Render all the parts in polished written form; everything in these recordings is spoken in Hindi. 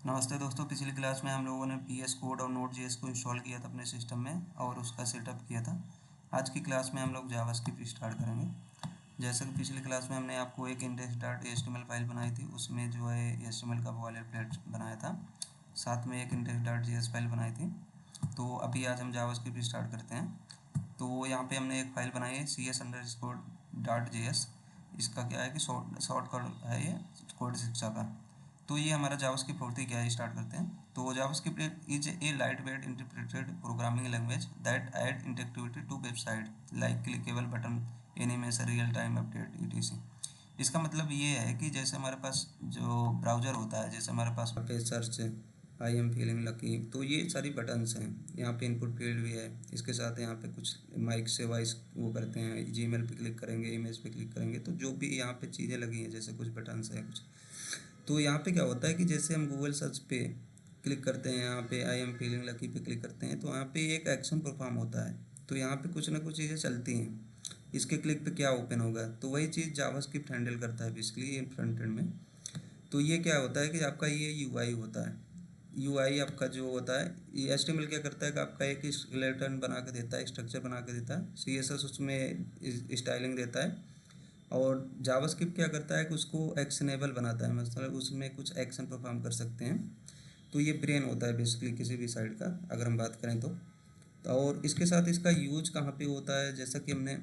नमस्ते दोस्तों, पिछली क्लास में हम लोगों ने पीएस कोड और नोड जेएस को इंस्टॉल किया था अपने सिस्टम में और उसका सेटअप किया था। आज की क्लास में हम लोग जावास्क्रिप्ट स्टार्ट करेंगे। जैसे कि पिछली क्लास में हमने आपको एक इंडेक्स डॉट एचटीएमएल फाइल बनाई थी, उसमें जो है एचटीएमएल का बॉयलरप्लेट बनाया था, साथ में एक इंडेक्स डॉट जेएस फाइल बनाई थी। तो अभी आज हम जावास्क्रिप्ट स्टार्ट करते हैं। तो यहाँ पे हमने एक फ़ाइल बनाई है cs_डॉट जेएस। इसका क्या है कि शॉर्ट कोड है ये, कोड शिक्षा का। तो ये हमारा जावास्क्रिप्ट होती क्या है, स्टार्ट करते हैं। तो JavaScript is a light weight interpreted programming language that add interactivity to website like clickable button, animation, real time update ETC. इसका मतलब ये है कि जैसे हमारे पास जो ब्राउज़र होता है, जैसे हमारे पास पे search, I am feeling lucky, तो ये सारी बटन्स हैं। यहाँ पे इनपुट फील्ड भी है, इसके साथ यहाँ पे कुछ माइक से वॉइस वो करते हैं। जीमेल पे क्लिक करेंगे, इमेज पे क्लिक करेंगे, तो जो भी यहाँ पे चीज़ें लगी हैं, जैसे कुछ बटन्स हैं कुछ। तो यहाँ पे क्या होता है कि जैसे हम गूगल सर्च पे क्लिक करते हैं, यहाँ पे आई एम फीलिंग लकी पे क्लिक करते हैं, तो यहाँ पे एक एक्शन परफॉर्म होता है। तो यहाँ पे कुछ ना कुछ चीज़ें चलती हैं। इसके क्लिक पे क्या ओपन होगा, तो वही चीज़ जावास्क्रिप्ट हैंडल करता है बेसिकली फ्रंट एंड में। तो ये क्या होता है कि आपका ये यूआई होता है। यूआई आपका जो होता है, ये एचटीएमएल क्या करता है कि आपका एक स्केलेटन बना के देता है, स्ट्रक्चर बना के देता है। सीएसएस उसमें स्टाइलिंग देता है। और जावास्क्रिप्ट क्या करता है कि उसको एक्शनेबल बनाता है, मतलब उसमें कुछ एक्शन परफॉर्म कर सकते हैं। तो ये ब्रेन होता है बेसिकली किसी भी साइड का, अगर हम बात करें तो। और इसके साथ इसका यूज कहाँ पे होता है, जैसा कि हमने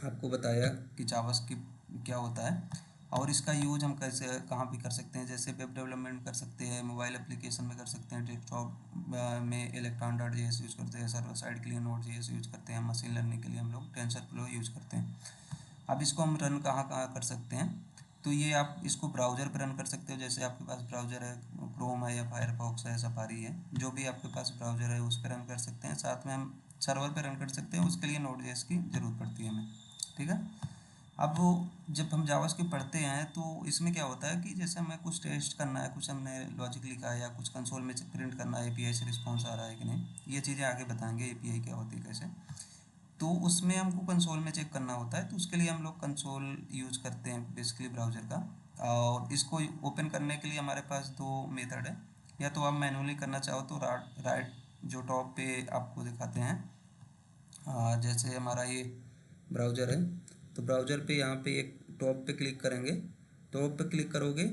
आपको बताया कि जावास्क्रिप्ट क्या होता है और इसका यूज हम कैसे कहाँ भी कर सकते हैं। जैसे वेब डेवलपमेंट कर सकते हैं, मोबाइल एप्लीकेशन में कर सकते हैं, डेस्कटॉप में इलेक्ट्रॉन डॉट जेएस यूज़ करते हैं, सर्वर साइड के लिए नोड जेएस यूज़ करते हैं, मशीन लर्निंग के लिए हम लोग टेंसरफ्लो यूज़ करते हैं। अब इसको हम रन कहाँ कहाँ कर सकते हैं, तो ये आप इसको ब्राउज़र पर रन कर सकते हो। जैसे आपके पास ब्राउज़र है, क्रोम है या फायरफॉक्स है, सफारी है, जो भी आपके पास ब्राउज़र है उस पर रन कर सकते हैं। साथ में हम सर्वर पर रन कर सकते हैं, उसके लिए नोड जेएस की ज़रूरत पड़ती है हमें। ठीक है। अब वो जब हम जावास्क्रिप्ट पढ़ते हैं तो इसमें क्या होता है कि जैसे हमें कुछ टेस्ट करना है, कुछ हमने लॉजिक लिखा है या कुछ कंसोल में प्रिंट करना है, एपीआई से रिस्पॉन्स आ रहा है कि नहीं, ये चीज़ें आगे बताएंगे एपीआई क्या होती है कैसे। तो उसमें हमको कंसोल में चेक करना होता है, तो उसके लिए हम लोग कंसोल यूज़ करते हैं बेसिकली ब्राउज़र का। और इसको ओपन करने के लिए हमारे पास दो मेथड है। या तो आप मैनुअली करना चाहो तो राइट जो टॉप पे आपको दिखाते हैं, जैसे हमारा ये ब्राउज़र है, तो ब्राउज़र पे यहाँ पे एक टॉप पे क्लिक करेंगे। टॉप पे क्लिक करोगे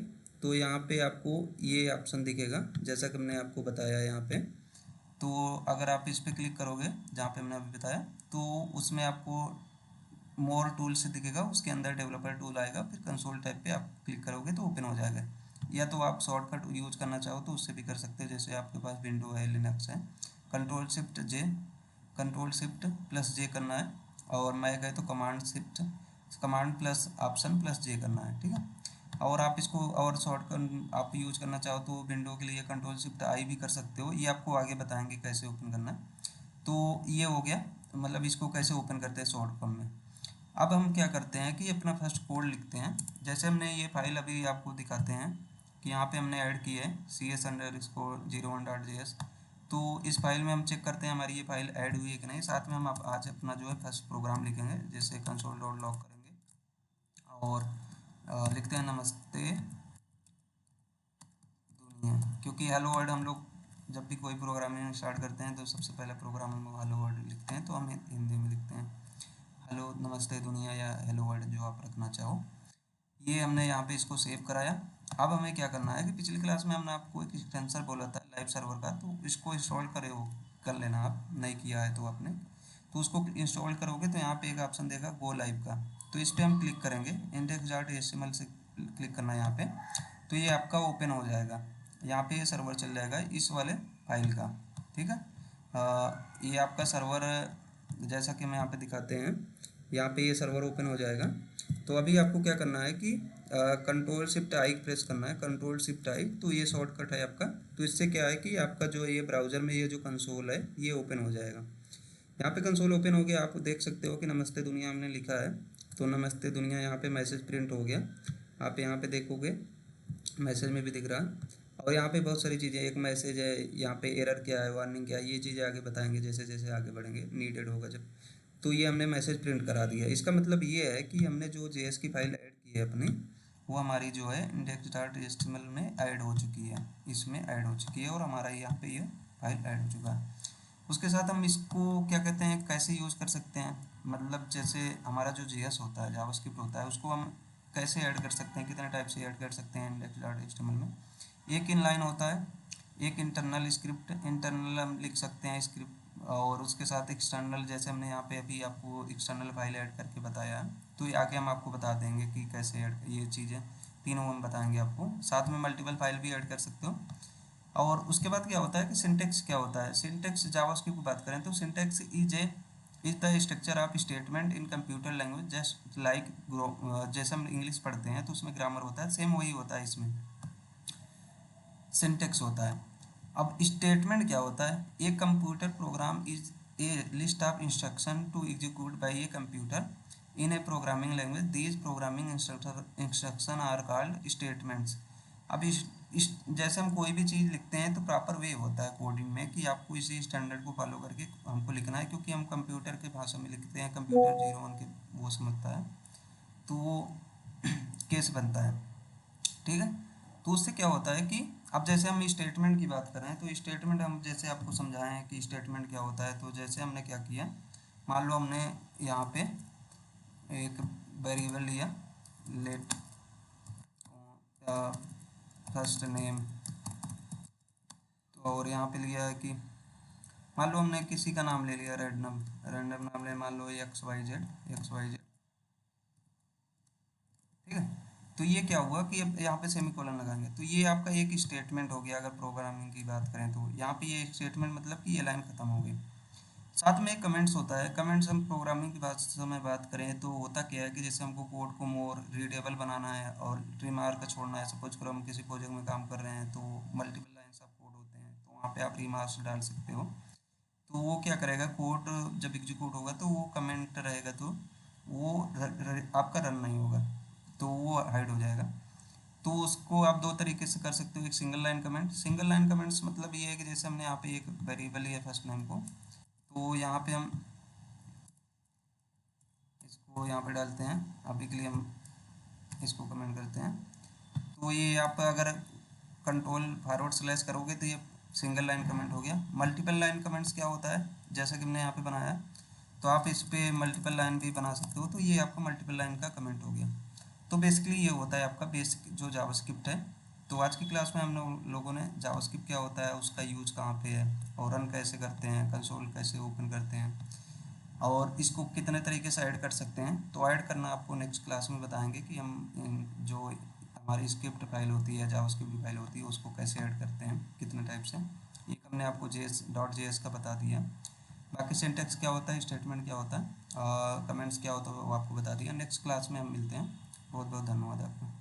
तो यहाँ पे आपको ये ऑप्शन दिखेगा, जैसा कि हमने आपको बताया यहाँ पे। तो अगर आप इस पे क्लिक करोगे जहाँ पे हमने अभी बताया, तो उसमें आपको मोर टूल्स दिखेगा, उसके अंदर डेवलपर टूल आएगा, फिर कंसोल टाइप पे आप क्लिक करोगे तो ओपन हो जाएगा। या तो आप शॉर्टकट यूज करना चाहो तो उससे भी कर सकते हैं, जैसे आपके पास विंडो है, लिनक्स है, control shift J, control shift plus J करना है। और मैक है तो command shift, command plus option plus J करना है। ठीक है। और आप इसको और शॉर्टकट आप यूज करना चाहो तो विंडो के लिए कंट्रोल शिफ्ट आई भी कर सकते हो, ये आपको आगे बताएंगे कैसे ओपन करना है। तो ये हो गया, मतलब इसको कैसे ओपन करते हैं शॉर्ट फॉर्म में। अब हम क्या करते हैं कि अपना फर्स्ट कोड लिखते हैं। जैसे हमने ये फाइल अभी आपको दिखाते हैं कि यहाँ पे हमने ऐड की है cs_01.js। तो इस फाइल में हम चेक करते हैं हमारी ये फाइल ऐड हुई है कि नहीं। साथ में हम आज अपना जो है फर्स्ट प्रोग्राम लिखेंगे, जैसे कंसोल डॉट लॉग करेंगे और लिखते हैं नमस्ते दुनिया। क्योंकि हेलो वर्ड हम लोग जब भी कोई प्रोग्रामिंग स्टार्ट करते हैं तो सबसे पहले प्रोग्राम हम हेलो वर्ड लिखते हैं, तो हम हिंदी में लिखते हैं हेलो नमस्ते दुनिया या हेलो वर्ल्ड, जो आप रखना चाहो। ये हमने यहाँ पे इसको सेव कराया। अब हमें क्या करना है कि पिछली क्लास में हमने आपको एक एक्सटेंसर बोला था लाइव सर्वर का, तो इसको इंस्टॉल करे हो कर लेना, आप नहीं किया है तो आपने, तो उसको इंस्टॉल करोगे तो यहाँ पे एक ऑप्शन देगा गो लाइव का। तो इस पर हम क्लिक करेंगे, इंडेक्स डॉट एचटीएमएल से क्लिक करना है यहाँ पे। तो ये आपका ओपन हो जाएगा, यहाँ पे ये सर्वर चल जाएगा इस वाले फाइल का। ठीक है। ये आपका सर्वर, जैसा कि हम यहाँ पे दिखाते हैं, यहाँ पे ये सर्वर ओपन हो जाएगा। तो अभी आपको क्या करना है कि कंट्रोल शिफ्ट आई प्रेस करना है, कंट्रोल शिफ्ट आई, तो ये शॉर्टकट है आपका। तो इससे क्या है कि आपका जो ये ब्राउज़र में ये जो कंसोल है ये ओपन हो जाएगा। यहाँ पे कंसोल ओपन हो गया, आप देख सकते हो कि नमस्ते दुनिया हमने लिखा है, तो नमस्ते दुनिया यहाँ पे मैसेज प्रिंट हो गया। आप यहाँ पे देखोगे मैसेज में भी दिख रहा है। और यहाँ पे बहुत सारी चीज़ें, एक मैसेज है यहाँ पे, एरर क्या है, वार्निंग क्या है, ये चीज़ें आगे बताएंगे जैसे जैसे आगे बढ़ेंगे, नीडेड होगा जब। तो ये हमने मैसेज प्रिंट करा दिया। इसका मतलब ये है कि हमने जो जेएस की फाइल ऐड की है अपनी, वो हमारी जो है इंडेक्स डॉट एचटीएमएल में ऐड हो चुकी है, इसमें ऐड हो चुकी है और हमारा यहाँ पे ये फाइल ऐड हो चुका है। उसके साथ हम इसको क्या कहते हैं, कैसे यूज़ कर सकते हैं, मतलब जैसे हमारा जो जीएस होता है, जावास्क्रिप्ट होता है, उसको हम कैसे ऐड कर सकते हैं, कितने टाइप से ऐड कर सकते हैं इंडेक्स डॉट एचटीएमएल में। एक इनलाइन होता है, एक इंटरनल स्क्रिप्ट, इंटरनल हम लिख सकते हैं स्क्रिप्ट, और उसके साथ एक्सटर्नल, जैसे हमने यहाँ पे अभी आपको एक्सटर्नल फाइल ऐड करके बताया है, तो ये आगे हम आपको बता देंगे कि कैसे ऐड, ये चीज़ें तीनों हम बताएंगे आपको। साथ में मल्टीपल फाइल भी ऐड कर सकते हो। और उसके बाद क्या होता है कि सिंटेक्स क्या होता है। सिंटेक्स जावास्क्रिप्ट की बात करें तो syntax is the structure of statement in computer language just like जैसे हम इंग्लिश पढ़ते हैं तो उसमें ग्रामर होता है, सेम वही होता है, इसमें सिंटेक्स होता है। अब स्टेटमेंट क्या होता है, a computer program is a list of instruction to execute by a computer in a programming language, these programming instruction are called statements. अब जैसे हम कोई भी चीज़ लिखते हैं तो प्रॉपर वे होता है कोडिंग में कि आपको इसी स्टैंडर्ड को फॉलो करके हमको लिखना है, क्योंकि हम कंप्यूटर के भाषा में लिखते हैं, कंप्यूटर 01 के वो समझता है, तो वो केस बनता है, ठीक है। तो उससे क्या होता है कि अब जैसे हम स्टेटमेंट की बात करें तो स्टेटमेंट हम जैसे आपको समझाएं कि स्टेटमेंट क्या होता है, तो जैसे हमने क्या किया, मान लो हमने यहाँ पे एक वेरिएबल लिया, लेट फर्स्ट नेम, तो और यहाँ पे लिया है कि मान लो हमने किसी का नाम ले लिया, रैंडम रैंडम नाम ले, मान लो XYZ, ठीक है। तो ये क्या हुआ कि अब यहाँ पे सेमीकोलन लगाएंगे, तो ये आपका एक स्टेटमेंट हो गया। अगर प्रोग्रामिंग की बात करें तो यहाँ पे ये स्टेटमेंट मतलब कि ये लाइन खत्म हो गई। साथ में एक कमेंट्स होता है। कमेंट्स हम प्रोग्रामिंग की भाषा में बात करें तो होता क्या है कि जैसे हमको कोड को मोर रीडेबल बनाना है और रिमार्क छोड़ना है, सपोज करो हम किसी प्रोजेक्ट में काम कर रहे हैं तो मल्टीपल लाइन्स ऑफ कोड होते हैं, तो वहाँ पे आप रिमार्क्स डाल सकते हो। तो वो क्या करेगा, कोड जब एग्जीक्यूट होगा तो वो कमेंट रहेगा, तो वो आपका रन नहीं होगा, तो वो हाइड हो जाएगा। तो उसको आप दो तरीके से कर सकते हो, एक single line comment. Single line comments मतलब ये है कि जैसे हमने यहाँ पे एक वेरिएबल लिया फर्स्ट नेम को, तो यहाँ पे हम इसको यहाँ पे डालते हैं, अभी के लिए हम इसको कमेंट करते हैं। तो ये आप अगर कंट्रोल फॉरवर्ड स्लैश करोगे तो ये सिंगल लाइन कमेंट हो गया। मल्टीपल लाइन कमेंट्स क्या होता है, जैसा कि हमने यहाँ पे बनाया, तो आप इस पे मल्टीपल लाइन भी बना सकते हो, तो ये आपका मल्टीपल लाइन का कमेंट हो गया। तो बेसिकली ये होता है आपका बेसिक जो जावास्क्रिप्ट है। तो आज की क्लास में हम लोगों ने जावास्क्रिप्ट क्या होता है, उसका यूज कहाँ पे है, और रन कैसे करते हैं, कंसोल कैसे ओपन करते हैं, और इसको कितने तरीके से ऐड कर सकते हैं। तो ऐड करना आपको नेक्स्ट क्लास में बताएंगे कि हम जो हमारी स्क्रिप्ट फाइल होती है, जावास्क्रिप्ट फाइल होती है, उसको कैसे ऐड करते हैं, कितने टाइप से। एक हमने आपको JS का बता दिया। बाकी सिंटेक्स क्या होता है, स्टेटमेंट क्या होता है, कमेंट्स क्या होता है, वो आपको बता दिया। नेक्स्ट क्लास में हम मिलते हैं। बहुत बहुत धन्यवाद आपका।